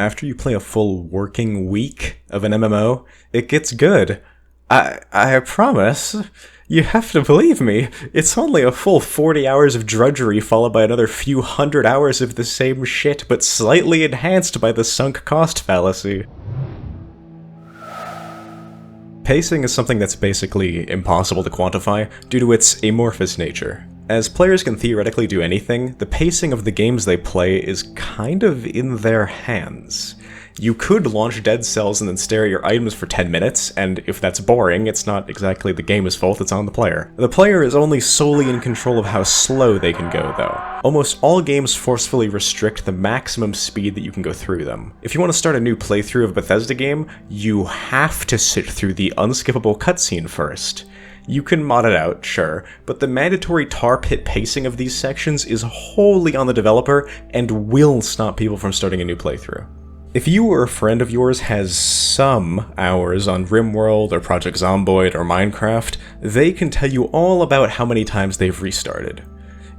after you play a full working week of an MMO, it gets good. I promise. You have to believe me. It's only a full 40 hours of drudgery followed by another few hundred hours of the same shit, but slightly enhanced by the sunk cost fallacy. Pacing is something that's basically impossible to quantify due to its amorphous nature. As players can theoretically do anything, the pacing of the games they play is kind of in their hands. You could launch dead cells and then stare at your items for 10 minutes, and if that's boring, it's not exactly the game's fault, it's on the player. The player is only solely in control of how slow they can go, though. Almost all games forcefully restrict the maximum speed that you can go through them. If you want to start a new playthrough of a Bethesda game, you have to sit through the unskippable cutscene first. You can mod it out, sure, but the mandatory tar pit pacing of these sections is wholly on the developer and will stop people from starting a new playthrough. If you or a friend of yours has some hours on RimWorld or Project Zomboid or Minecraft, they can tell you all about how many times they've restarted.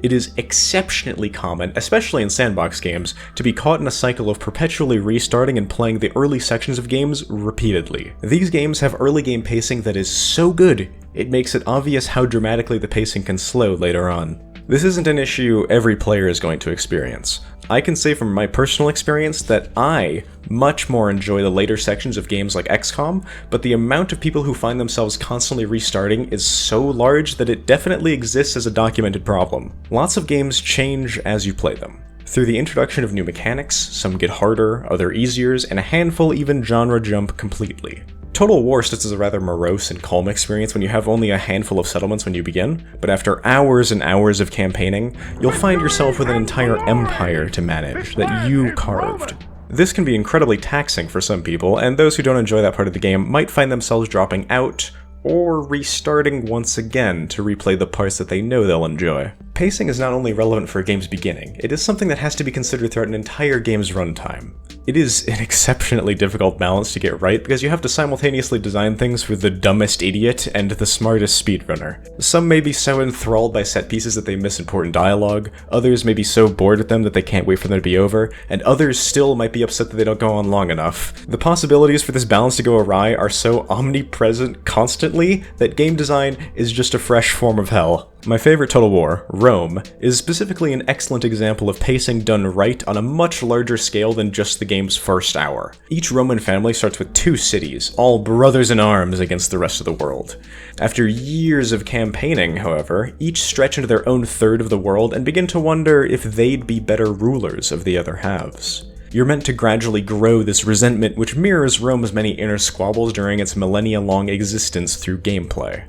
It is exceptionally common, especially in Sandbox games, to be caught in a cycle of perpetually restarting and playing the early sections of games repeatedly. These games have early game pacing that is so good, it makes it obvious how dramatically the pacing can slow later on. This isn't an issue every player is going to experience. I can say from my personal experience that I much more enjoy the later sections of games like XCOM, but the amount of people who find themselves constantly restarting is so large that it definitely exists as a documented problem. Lots of games change as you play them. Through the introduction of new mechanics, some get harder, other easier, and a handful even genre jump completely. Total War starts as a rather morose and calm experience when you have only a handful of settlements when you begin, but after hours and hours of campaigning, you'll find yourself with an entire empire to manage that you carved. This can be incredibly taxing for some people, and those who don't enjoy that part of the game might find themselves dropping out, or restarting once again to replay the parts that they know they'll enjoy. Pacing is not only relevant for a game's beginning, it is something that has to be considered throughout an entire game's runtime. It is an exceptionally difficult balance to get right because you have to simultaneously design things for the dumbest idiot and the smartest speedrunner. Some may be so enthralled by set pieces that they miss important dialogue, others may be so bored with them that they can't wait for them to be over, and others still might be upset that they don't go on long enough. The possibilities for this balance to go awry are so omnipresent constantly that game design is just a fresh form of hell. My favorite Total War, Rome, is specifically an excellent example of pacing done right on a much larger scale than just the game's first hour. Each Roman family starts with 2 cities, all brothers in arms against the rest of the world. After years of campaigning, however, each stretch into their own third of the world and begin to wonder if they'd be better rulers of the other halves. You're meant to gradually grow this resentment which mirrors Rome's many inner squabbles during its millennia-long existence through gameplay.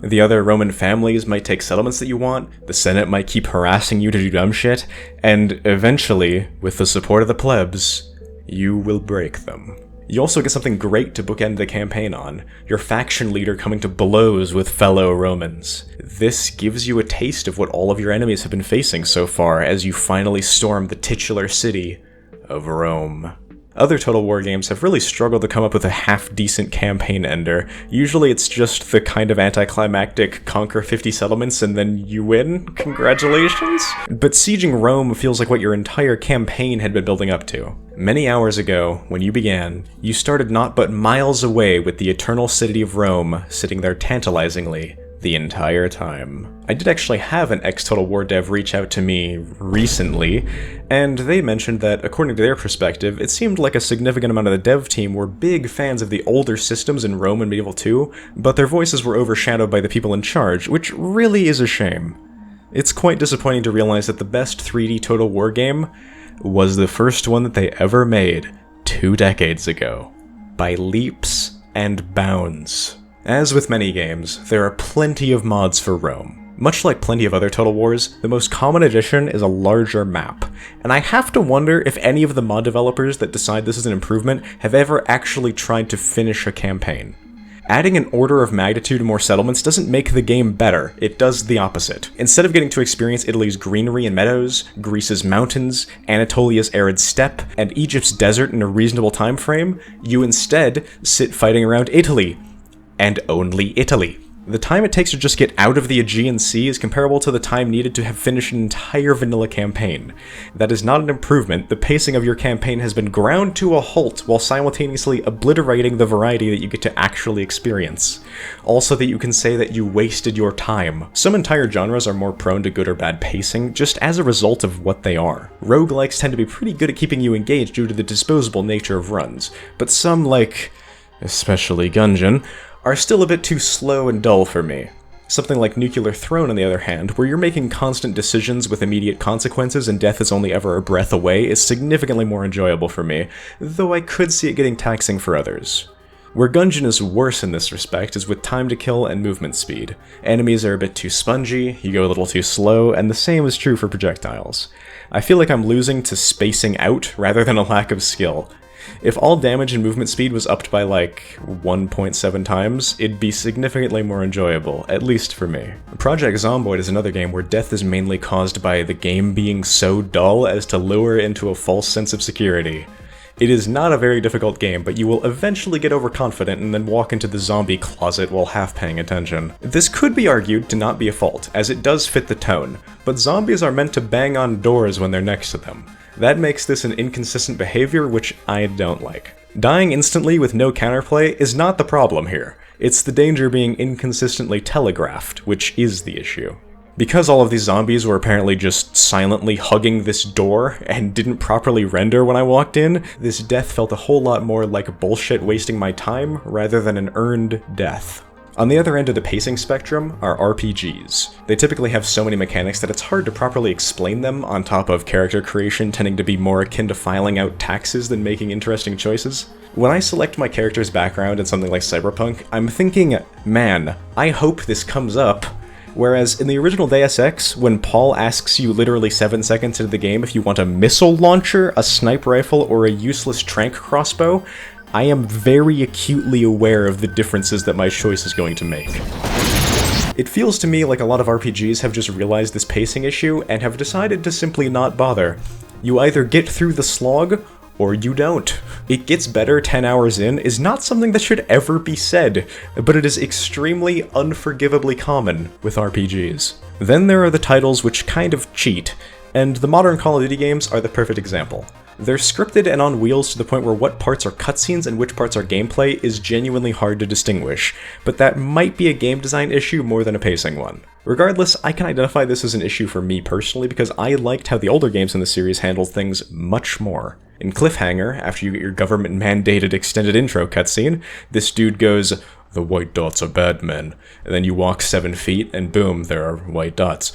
The other Roman families might take settlements that you want, the Senate might keep harassing you to do dumb shit, and eventually, with the support of the plebs, you will break them. You also get something great to bookend the campaign on, your faction leader coming to blows with fellow Romans. This gives you a taste of what all of your enemies have been facing so far as you finally storm the titular city of Rome. Other Total War games have really struggled to come up with a half-decent campaign ender. Usually it's just the kind of anticlimactic conquer 50 settlements and then you win? Congratulations? But sieging Rome feels like what your entire campaign had been building up to. Many hours ago, when you began, you started not but miles away with the eternal city of Rome sitting there tantalizingly the entire time. I did actually have an ex-Total War dev reach out to me recently, and they mentioned that, according to their perspective, it seemed like a significant amount of the dev team were big fans of the older systems in Rome and Medieval 2, but their voices were overshadowed by the people in charge, which really is a shame. It's quite disappointing to realize that the best 3D Total War game was the first one that they ever made 2 decades ago, by leaps and bounds. As with many games, there are plenty of mods for Rome. Much like plenty of other Total Wars, the most common addition is a larger map, and I have to wonder if any of the mod developers that decide this is an improvement have ever actually tried to finish a campaign. Adding an order of magnitude more settlements doesn't make the game better, it does the opposite. Instead of getting to experience Italy's greenery and meadows, Greece's mountains, Anatolia's arid steppe, and Egypt's desert in a reasonable time frame, you instead sit fighting around Italy. And only Italy. The time it takes to just get out of the Aegean Sea is comparable to the time needed to have finished an entire vanilla campaign. That is not an improvement. The pacing of your campaign has been ground to a halt while simultaneously obliterating the variety that you get to actually experience. Also that you can say that you wasted your time. Some entire genres are more prone to good or bad pacing just as a result of what they are. Roguelikes tend to be pretty good at keeping you engaged due to the disposable nature of runs, but some, like, especially Gungeon, are still a bit too slow and dull for me. Something like Nuclear Throne, on the other hand, where you're making constant decisions with immediate consequences and death is only ever a breath away, is significantly more enjoyable for me, though I could see it getting taxing for others. Where Gungeon is worse in this respect is with time to kill and movement speed. Enemies are a bit too spongy, you go a little too slow, and the same is true for projectiles. I feel like I'm losing to spacing out rather than a lack of skill. If all damage and movement speed was upped by like 1.7 times, it'd be significantly more enjoyable, at least for me. Project Zomboid is another game where death is mainly caused by the game being so dull as to lure into a false sense of security. It is not a very difficult game, but you will eventually get overconfident and then walk into the zombie closet while half paying attention. This could be argued to not be a fault, as it does fit the tone, but zombies are meant to bang on doors when they're next to them. That makes this an inconsistent behavior which I don't like. Dying instantly with no counterplay is not the problem here. It's the danger being inconsistently telegraphed, which is the issue. Because all of these zombies were apparently just silently hugging this door and didn't properly render when I walked in, this death felt a whole lot more like bullshit wasting my time rather than an earned death. On the other end of the pacing spectrum are RPGs. They typically have so many mechanics that it's hard to properly explain them, on top of character creation tending to be more akin to filing out taxes than making interesting choices. When I select my character's background in something like Cyberpunk, I'm thinking, man, I hope this comes up. Whereas in the original Deus Ex, when Paul asks you literally 7 seconds into the game if you want a missile launcher, a sniper rifle, or a useless tranq crossbow, I am very acutely aware of the differences that my choice is going to make. It feels to me like a lot of RPGs have just realized this pacing issue and have decided to simply not bother. You either get through the slog, or you don't. It gets better 10 hours in is not something that should ever be said, but it is extremely unforgivably common with RPGs. Then there are the titles which kind of cheat, and the modern Call of Duty games are the perfect example. They're scripted and on wheels to the point where what parts are cutscenes and which parts are gameplay is genuinely hard to distinguish, but that might be a game design issue more than a pacing one. Regardless, I can identify this as an issue for me personally because I liked how the older games in the series handled things much more. In Cliffhanger, after you get your government-mandated extended intro cutscene, this dude goes, "The white dots are bad men," and then you walk 7 feet and boom, there are white dots.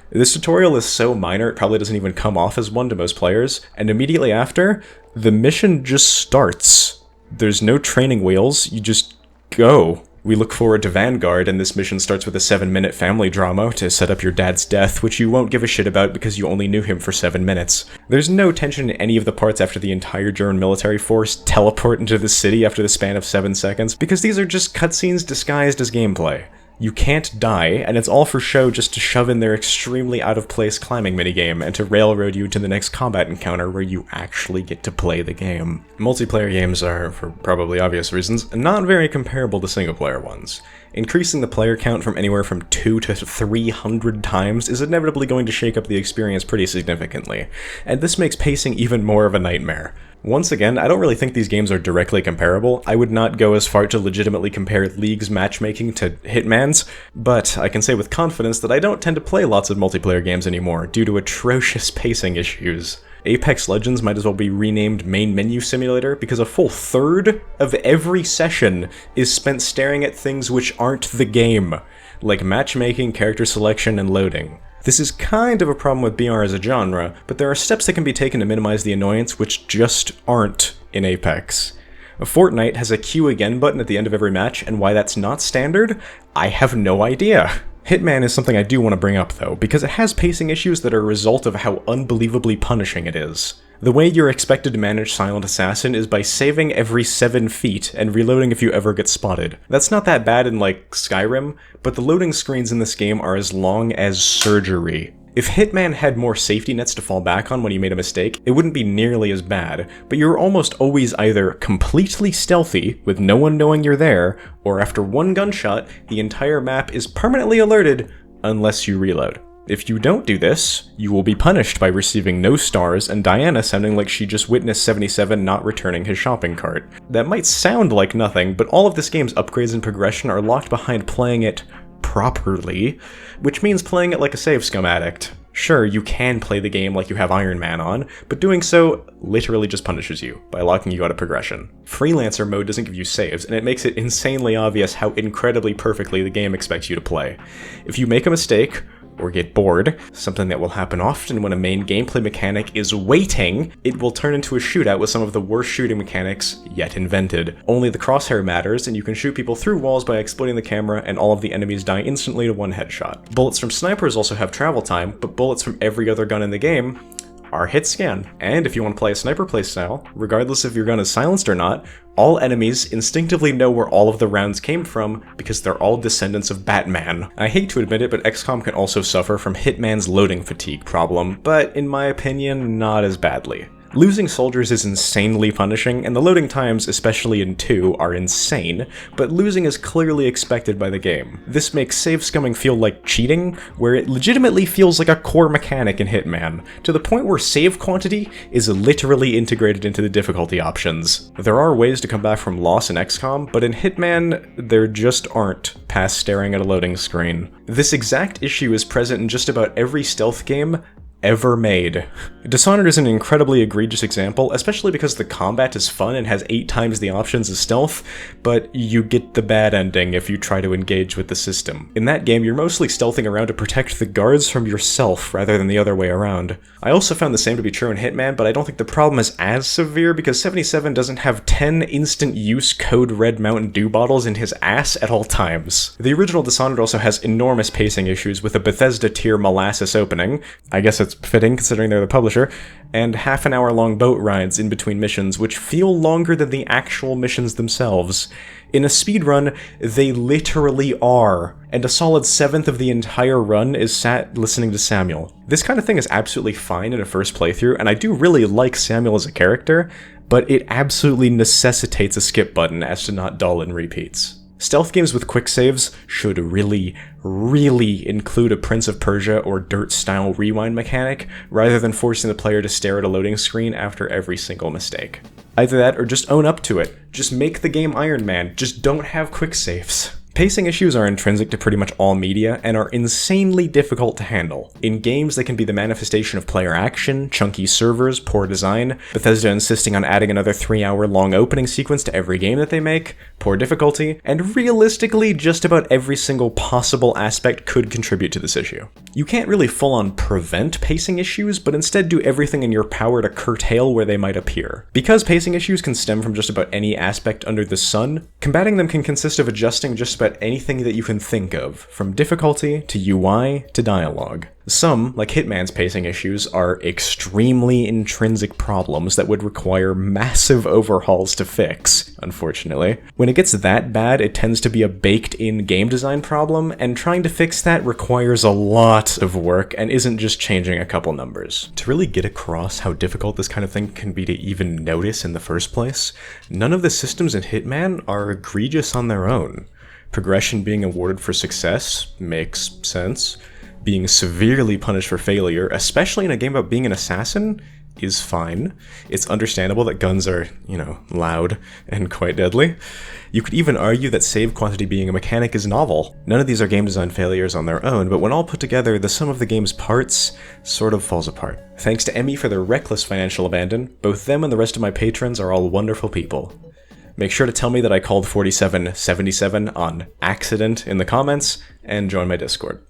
This tutorial is so minor it probably doesn't even come off as one to most players, and immediately after, the mission just starts. There's no training wheels, you just go. We look forward to Vanguard, and this mission starts with a 7-minute family drama to set up your dad's death, which you won't give a shit about because you only knew him for 7 minutes. There's no tension in any of the parts after the entire German military force teleport into the city after the span of 7 seconds, because these are just cutscenes disguised as gameplay. You can't die, and it's all for show just to shove in their extremely out-of-place climbing minigame and to railroad you to the next combat encounter where you actually get to play the game. Multiplayer games are, for probably obvious reasons, not very comparable to single-player ones. Increasing the player count from anywhere from 2 to 300 times is inevitably going to shake up the experience pretty significantly, and this makes pacing even more of a nightmare. Once again, I don't really think these games are directly comparable. I would not go as far to legitimately compare League's matchmaking to Hitman's, but I can say with confidence that I don't tend to play lots of multiplayer games anymore due to atrocious pacing issues. Apex Legends might as well be renamed Main Menu Simulator because a full third of every session is spent staring at things which aren't the game, like matchmaking, character selection, and loading. This is kind of a problem with BR as a genre, but there are steps that can be taken to minimize the annoyance which just aren't in Apex. Fortnite has a Q again button at the end of every match, and why that's not standard? I have no idea. Hitman is something I do want to bring up though, because it has pacing issues that are a result of how unbelievably punishing it is. The way you're expected to manage Silent Assassin is by saving every 7 feet and reloading if you ever get spotted. That's not that bad in like Skyrim, but the loading screens in this game are as long as surgery. If Hitman had more safety nets to fall back on when you made a mistake, it wouldn't be nearly as bad, but you're almost always either completely stealthy, with no one knowing you're there, or after one gunshot, the entire map is permanently alerted unless you reload. If you don't do this, you will be punished by receiving no stars and Diana sounding like she just witnessed 77 not returning his shopping cart. That might sound like nothing, but all of this game's upgrades and progression are locked behind playing it properly, which means playing it like a save scum addict. Sure, you can play the game like you have Iron Man on, but doing so literally just punishes you by locking you out of progression. Freelancer mode doesn't give you saves, and it makes it insanely obvious how incredibly perfectly the game expects you to play. If you make a mistake, or get bored, something that will happen often when a main gameplay mechanic is waiting, it will turn into a shootout with some of the worst shooting mechanics yet invented. Only the crosshair matters, and you can shoot people through walls by exploiting the camera, and all of the enemies die instantly to one headshot. Bullets from snipers also have travel time, but bullets from every other gun in the game are hit scan. And if you want to play a sniper playstyle, regardless if your gun is silenced or not, all enemies instinctively know where all of the rounds came from because they're all descendants of Batman. I hate to admit it, but XCOM can also suffer from Hitman's loading fatigue problem, but in my opinion, not as badly. Losing soldiers is insanely punishing, and the loading times, especially in 2, are insane, but losing is clearly expected by the game. This makes save scumming feel like cheating, where it legitimately feels like a core mechanic in Hitman, to the point where save quantity is literally integrated into the difficulty options. There are ways to come back from loss in XCOM, but in Hitman, there just aren't, past staring at a loading screen. This exact issue is present in just about every stealth game ever made. Dishonored is an incredibly egregious example, especially because the combat is fun and has 8 times the options as stealth, but you get the bad ending if you try to engage with the system. In that game, you're mostly stealthing around to protect the guards from yourself rather than the other way around. I also found the same to be true in Hitman, but I don't think the problem is as severe because 77 doesn't have 10 instant use code red Mountain Dew bottles in his ass at all times. The original Dishonored also has enormous pacing issues with a Bethesda tier molasses opening, I guess it's fitting considering they're the publisher, and half-an-hour-long boat rides in between missions, which feel longer than the actual missions themselves. In a speedrun, they literally are, and a solid 1/7 of the entire run is sat listening to Samuel. This kind of thing is absolutely fine in a first playthrough, and I do really like Samuel as a character, but it absolutely necessitates a skip button as to not dull in repeats. Stealth games with quick saves should really include a Prince of Persia or Dirt-style rewind mechanic, rather than forcing the player to stare at a loading screen after every single mistake. Either that, or just own up to it. Just make the game Iron Man, just don't have quick saves. Pacing issues are intrinsic to pretty much all media, and are insanely difficult to handle. In games, they can be the manifestation of player action, chunky servers, poor design, Bethesda insisting on adding another 3-hour-long opening sequence to every game that they make, poor difficulty, and realistically, just about every single possible aspect could contribute to this issue. You can't really full-on prevent pacing issues, but instead do everything in your power to curtail where they might appear. Because pacing issues can stem from just about any aspect under the sun, combating them can consist of adjusting just about anything that you can think of, from difficulty to UI to dialogue. Some, like Hitman's pacing issues, are extremely intrinsic problems that would require massive overhauls to fix, unfortunately. When it gets that bad, it tends to be a baked-in game design problem, and trying to fix that requires a lot of work and isn't just changing a couple numbers. To really get across how difficult this kind of thing can be to even notice in the first place, none of the systems in Hitman are egregious on their own. Progression being awarded for success makes sense. Being severely punished for failure, especially in a game about being an assassin, is fine. It's understandable that guns are, loud and quite deadly. You could even argue that save quantity being a mechanic is novel. None of these are game design failures on their own, but when all put together, the sum of the game's parts sort of falls apart. Thanks to Emmy for their reckless financial abandon. Both them and the rest of my patrons are all wonderful people. Make sure to tell me that I called 4777 on accident in the comments, and join my Discord.